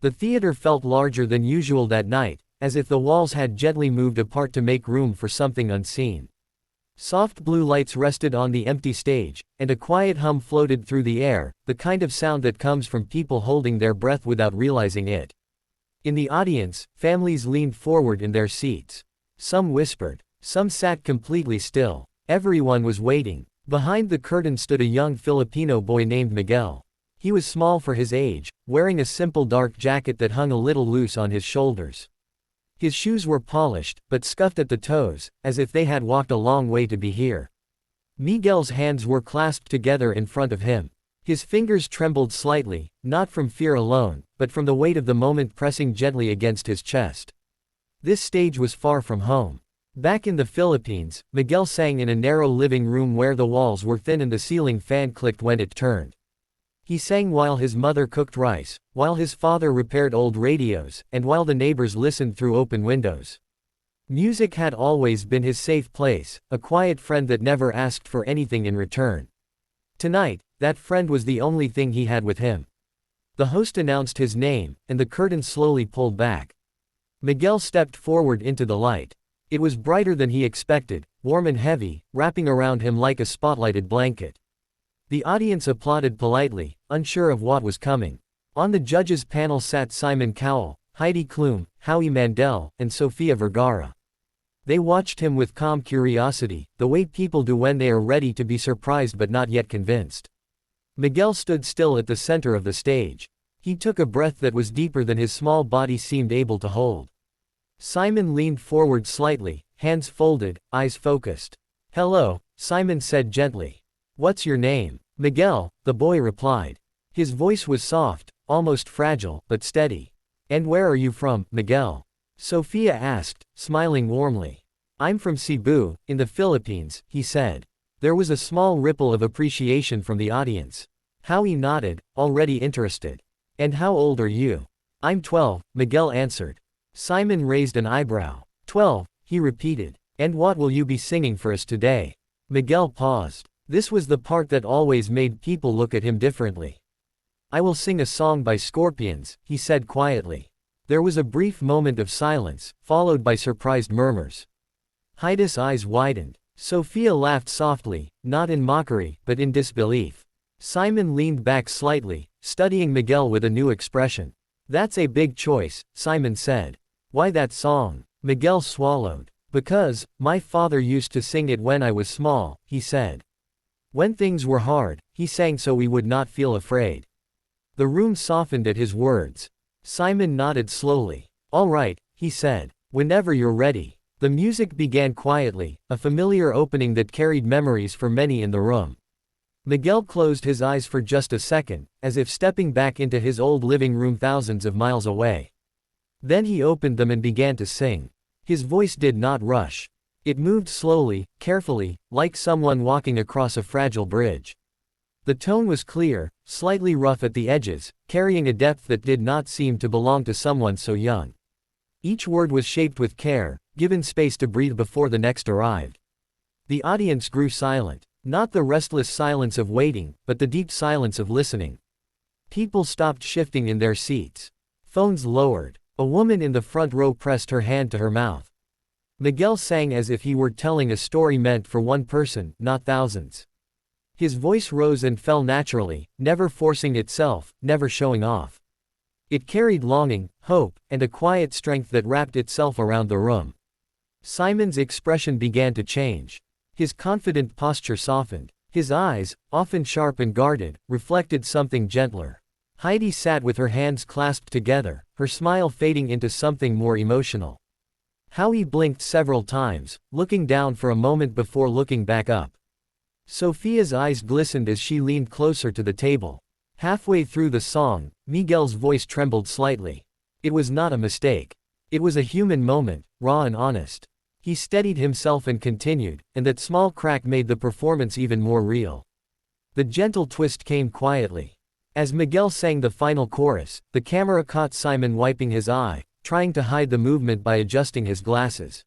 The theater felt larger than usual that night, as if the walls had gently moved apart to make room for something unseen. Soft blue lights rested on the empty stage, and a quiet hum floated through the air, the kind of sound that comes from people holding their breath without realizing it. In the audience, families leaned forward in their seats. Some whispered. Some sat completely still. Everyone was waiting. Behind the curtain stood a young Filipino boy named Miguel. He was small for his age, wearing a simple dark jacket that hung a little loose on his shoulders. His shoes were polished, but scuffed at the toes, as if they had walked a long way to be here. Miguel's hands were clasped together in front of him. His fingers trembled slightly, not from fear alone, but from the weight of the moment pressing gently against his chest. This stage was far from home. Back in the Philippines, Miguel sang in a narrow living room where the walls were thin and the ceiling fan clicked when it turned. He sang while his mother cooked rice, while his father repaired old radios, and while the neighbors listened through open windows. Music had always been his safe place, a quiet friend that never asked for anything in return. Tonight, that friend was the only thing he had with him. The host announced his name, and the curtain slowly pulled back. Miguel stepped forward into the light. It was brighter than he expected, warm and heavy, wrapping around him like a spotlighted blanket. The audience applauded politely, unsure of what was coming. On the judges' panel sat Simon Cowell, Heidi Klum, Howie Mandel, and Sofia Vergara. They watched him with calm curiosity, the way people do when they are ready to be surprised but not yet convinced. Miguel stood still at the center of the stage. He took a breath that was deeper than his small body seemed able to hold. Simon leaned forward slightly, hands folded, eyes focused. "Hello," Simon said gently. "What's your name?" "Miguel," the boy replied. His voice was soft, almost fragile, but steady. "And where are you from, Miguel?" Sofia asked, smiling warmly. "I'm from Cebu, in the Philippines," he said. There was a small ripple of appreciation from the audience. Howie nodded, already interested. "And how old are you?" "I'm 12, Miguel answered. Simon raised an eyebrow. 12, he repeated. "And what will you be singing for us today?" Miguel paused. This was the part that always made people look at him differently. "I will sing a song by Scorpions," he said quietly. There was a brief moment of silence, followed by surprised murmurs. Heidi's eyes widened. Sofia laughed softly, not in mockery, but in disbelief. Simon leaned back slightly, studying Miguel with a new expression. "That's a big choice," Simon said. "Why that song?" Miguel swallowed. "Because, my father used to sing it when I was small," he said. When things were hard, he sang so we would not feel afraid. The room softened at his words. Simon nodded slowly. "All right," he said. "Whenever you're ready." The music began quietly, a familiar opening that carried memories for many in the room. Miguel closed his eyes for just a second, as if stepping back into his old living room thousands of miles away. Then he opened them and began to sing. His voice did not rush. It moved slowly, carefully, like someone walking across a fragile bridge. The tone was clear, slightly rough at the edges, carrying a depth that did not seem to belong to someone so young. Each word was shaped with care, given space to breathe before the next arrived. The audience grew silent, not the restless silence of waiting, but the deep silence of listening. People stopped shifting in their seats. Phones lowered. A woman in the front row pressed her hand to her mouth. Miguel sang as if he were telling a story meant for one person, not thousands. His voice rose and fell naturally, never forcing itself, never showing off. It carried longing, hope, and a quiet strength that wrapped itself around the room. Simon's expression began to change. His confident posture softened. His eyes, often sharp and guarded, reflected something gentler. Heidi sat with her hands clasped together, her smile fading into something more emotional. Howie blinked several times, looking down for a moment before looking back up. Sofia's eyes glistened as she leaned closer to the table. Halfway through the song, Miguel's voice trembled slightly. It was not a mistake. It was a human moment, raw and honest. He steadied himself and continued, and that small crack made the performance even more real. The gentle twist came quietly. As Miguel sang the final chorus, the camera caught Simon wiping his eye, trying to hide the movement by adjusting his glasses.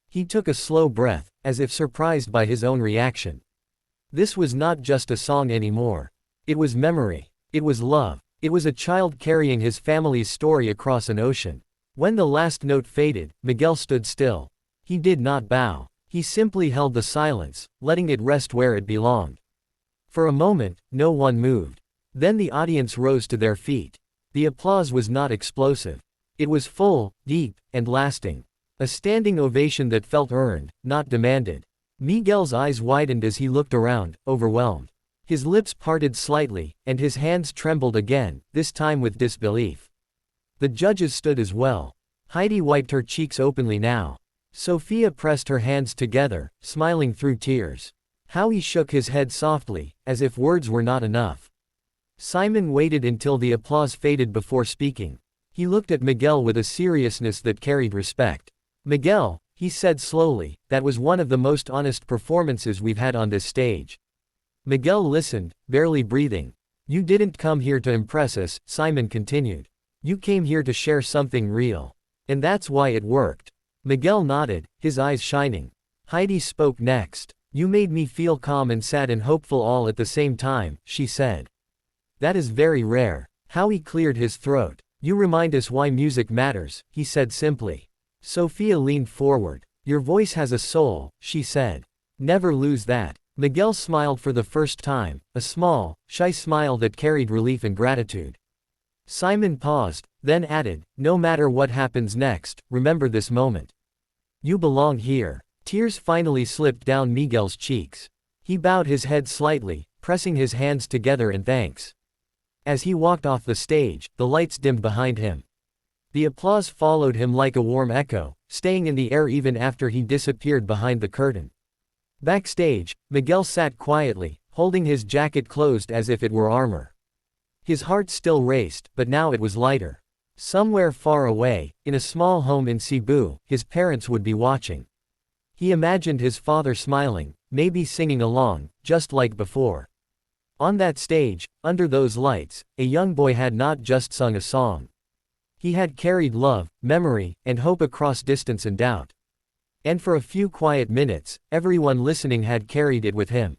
He took a slow breath, as if surprised by his own reaction. This was not just a song anymore. It was memory. It was love. It was a child carrying his family's story across an ocean. When the last note faded, Miguel stood still. He did not bow. He simply held the silence, letting it rest where it belonged. For a moment, no one moved. Then the audience rose to their feet. The applause was not explosive. It was full, deep, and lasting. A standing ovation that felt earned, not demanded. Miguel's eyes widened as he looked around, overwhelmed. His lips parted slightly, and his hands trembled again, this time with disbelief. The judges stood as well. Heidi wiped her cheeks openly now. Sophia pressed her hands together, smiling through tears. Howie shook his head softly, as if words were not enough. Simon waited until the applause faded before speaking. He looked at Miguel with a seriousness that carried respect. "Miguel," he said slowly, "that was one of the most honest performances we've had on this stage." Miguel listened, barely breathing. "You didn't come here to impress us," Simon continued. "You came here to share something real. And that's why it worked." Miguel nodded, his eyes shining. Heidi spoke next. "You made me feel calm and sad and hopeful all at the same time," she said. "That is very rare." Howie cleared his throat. "You remind us why music matters," he said simply. Sophia leaned forward. "Your voice has a soul," she said. "Never lose that." Miguel smiled for the first time, a small, shy smile that carried relief and gratitude. Simon paused, then added, "No matter what happens next, remember this moment. You belong here." Tears finally slipped down Miguel's cheeks. He bowed his head slightly, pressing his hands together in thanks. As he walked off the stage, the lights dimmed behind him. The applause followed him like a warm echo, staying in the air even after he disappeared behind the curtain. Backstage, Miguel sat quietly, holding his jacket closed as if it were armor. His heart still raced, but now it was lighter. Somewhere far away, in a small home in Cebu, his parents would be watching. He imagined his father smiling, maybe singing along, just like before. On that stage, under those lights, a young boy had not just sung a song. He had carried love, memory, and hope across distance and doubt. And for a few quiet minutes, everyone listening had carried it with him.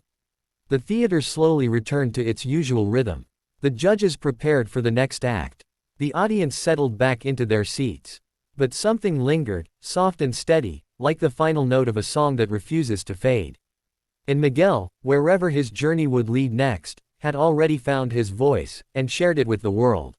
The theater slowly returned to its usual rhythm. The judges prepared for the next act. The audience settled back into their seats. But something lingered, soft and steady, like the final note of a song that refuses to fade. And Miguel, wherever his journey would lead next, had already found his voice, and shared it with the world.